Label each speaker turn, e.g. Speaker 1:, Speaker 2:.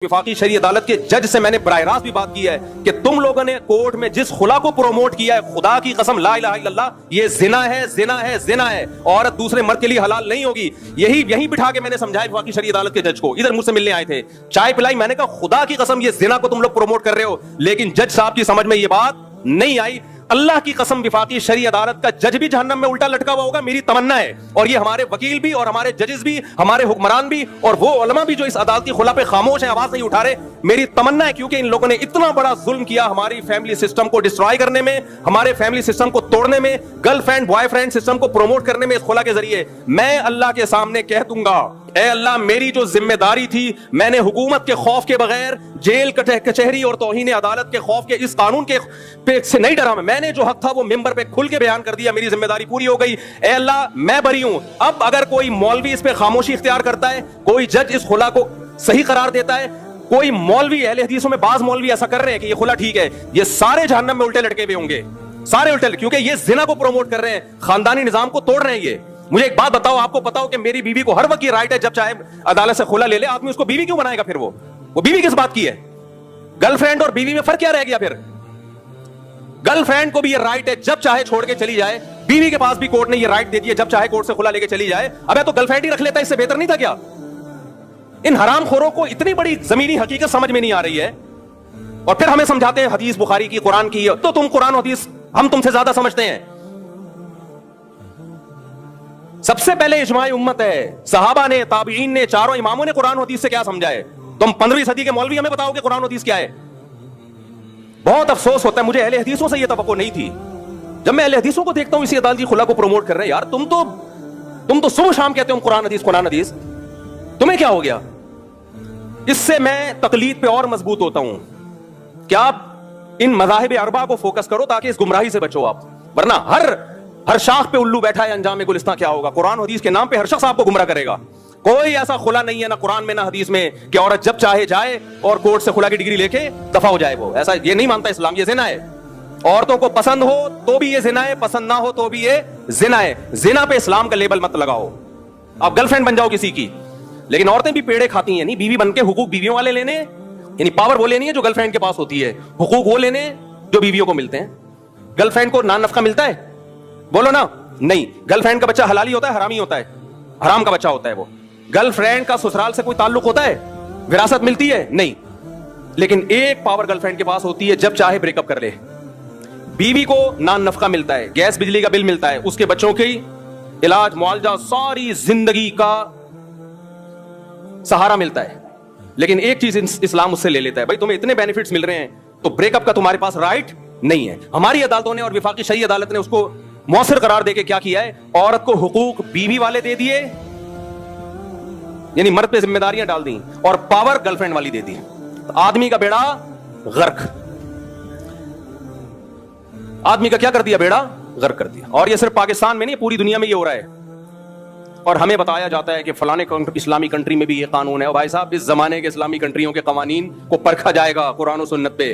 Speaker 1: वफाकी शरी अदालत के जज से मैंने बराह रास्त भी बात की है कि तुम लोगों ने कोर्ट में जिस खुला को प्रोमोट किया है, खुदा की कसम ला इलाहा इल्लल्लाह, ये जिना है, जिना है, जिना है। औरत दूसरे मर्द के लिए हलाल नहीं होगी। यही बिठा के मैंने समझाया वफाकी शरी अदालत के जज को। इधर मुझसे मिलने आए थे, चाय पिलाई, मैंने कहा खुदा की कसम ये जिना को तुम लोग प्रोमोट कर रहे हो। लेकिन जज साहब की समझ में ये बात नहीं आई। अल्लाह की कसम वफाकी शरी अदालत का जज भी जहन्नम में उल्टा लटका हुआ होगा, मेरी तमन्ना है। और ये हमारे वकील भी और हमारे जजेस भी, हमारे हुक्मरान भी और वो उलमा भी जो इस अदालती खुला पे खामोश है, आवाज नहीं उठा रहे, मेरी तमन्ना है। क्योंकि इन लोगों ने इतना बड़ा जुल्म किया हमारी फैमिली सिस्टम को डिस्ट्रॉय करने में, हमारे फैमिली सिस्टम को तोड़ने में, गर्लफ्रेंड बॉयफ्रेंड सिस्टम को प्रमोट करने में इस खुला के जरिए। मैं अल्लाह के सामने कह दूंगा, ए अल्लाह, मेरी जो जिम्मेदारी थी, मैंने हुकूमत के खौफ के बगैर, जेल कचहरी और तौहीन अदालत के खौफ के, इस कानून के पे से नहीं डरा। मैंने जो हक था वो मिंबर पे खुल के बयान कर दिया, मेरी जिम्मेदारी पूरी हो गई। ए अल्लाह, मैं बरी हूं। अब अगर कोई मौलवी इस पे खामोशी इख्तियार करता है, कोई जज इस खुला को सही करार देता है, कोई मौलवी, अहले हदीसों में बाज मौलवी ऐसा कर रहे हैं कि ये खुला ठीक है, ये सारे जहन्नम में उल्टे लटके हुए होंगे, सारे उल्टे, क्योंकि ये जिना को प्रमोट कर रहे हैं, खानदानी निजाम को तोड़ रहे हैं। ये मुझे एक बात बताओ, आपको पता हो कि मेरी बीवी को हर वक्त ये राइट है जब चाहे अदालत से खुला ले ले, आदमी उसको बीवी क्यों बनाएगा? फिर वो बीवी किस बात की है? गर्लफ्रेंड और बीवी में फर्क क्या रह गया? फिर गर्लफ्रेंड को भी ये राइट है जब चाहे छोड़ के चली जाए, बीवी के पास भी कोर्ट ने ये राइट दे दी है जब चाहे कोर्ट से खुला लेके चली जाए। अबे तो गर्लफ्रेंड ही रख लेता, इससे बेहतर नहीं था क्या? इन हरामखोरों को इतनी बड़ी जमीनी हकीकत समझ में नहीं आ रही है और फिर हमें समझाते हैं हदीस बुखारी की, कुरान की। तो तुम कुरान हदीस हम तुमसे ज्यादा समझते हैं। सबसे पहले इजमाए उम्मत है, सहाबा ने, ताबीईन ने, चारों इमामों ने कुरान हदीस से क्या समझा है। तुम 15वीं सदी के मौलवी हमें बताओगे कुरान हदीस क्या है? बहुत अफसोस होता है, मुझे अहले हदीसों से यह तवक्को नहीं थी। जब मैं अहले हदीसों को देखता हूं इसी अदालती खुला को प्रमोट कर रहे हैं, यार तुम तो सुबह शाम कहते हो कुरान हदीस, कुरान हदीस, तुम्हें क्या हो गया? इससे मैं तकलीद पे और मजबूत होता हूं कि आप इन मज़ाहिब अरबा को फोकस करो ताकि इस गुमराही से बचो आप। वरना हर शाख पे उल्लू बैठा है, अंजाम गुलिस्तां क्या होगा? कुरान हदीस के नाम पे हर शख्स आपको गुमराह करेगा। कोई ऐसा खुला नहीं है ना कुरान में ना हदीस में कि औरत जब चाहे जाए और कोर्ट से खुला की डिग्री लेके दफा हो जाए। वो ऐसा ये नहीं मानता इस्लाम, ये जिना है। औरतों को पसंद हो तो भी ये जिना है, पसंद ना हो तो भी ये जिना है। जिना पे इस्लाम का लेबल मत लगाओ। आप गर्लफ्रेंड बन जाओ किसी की, लेकिन औरतें भी पेड़े खाती हैं। नहीं, बीवी बन के हुकूक बीवियों वाले लेने, यानी पावर वो लेनी है जो गर्लफ्रेंड के पास होती है, हुकूक वो लेने जो बीवियों को मिलते हैं। गर्लफ्रेंड को नान नफका मिलता है? बोलो ना। नहीं, गर्लफ्रेंड का बच्चा हलाली होता है, हरामी होता है, हराम का बच्चा होता है वो। गर्लफ्रेंड का ससुराल से कोई ताल्लुक होता है? विरासत मिलती है? नहीं। लेकिन एक पावर गर्लफ्रेंड के पास होती है, जब चाहे ब्रेकअप कर ले। बीवी को नान नफका मिलता है, गैस बिजली का बिल मिलता है, उसके बच्चों की इलाज मुआवजा, सारी जिंदगी का सहारा मिलता है। लेकिन एक चीज इस्लाम उससे ले लेता है, भाई तुम्हें इतने बेनिफिट्स मिल रहे हैं तो ब्रेकअप का तुम्हारे पास राइट नहीं है। हमारी अदालतों ने और वफाकी शरी अदालत ने उसको मौसर करार देके क्या किया है? औरत को हुकूक बीवी वाले दे दिए, यानी मर्द पे जिम्मेदारियां डाल दी, और पावर गर्लफ्रेंड वाली दे दी। तो आदमी का बेड़ा गर्क, आदमी का क्या कर दिया? बेड़ा गर्क कर दिया। और ये सिर्फ पाकिस्तान में नहीं, पूरी दुनिया में ये हो रहा है। और हमें बताया जाता है कि फलाने इस्लामी कंट्री में भी ये कानून है। और भाई साहब, इस जमाने के इस्लामी कंट्रियों के कवानीन को परखा जाएगा कुरान और सुन्नत पे।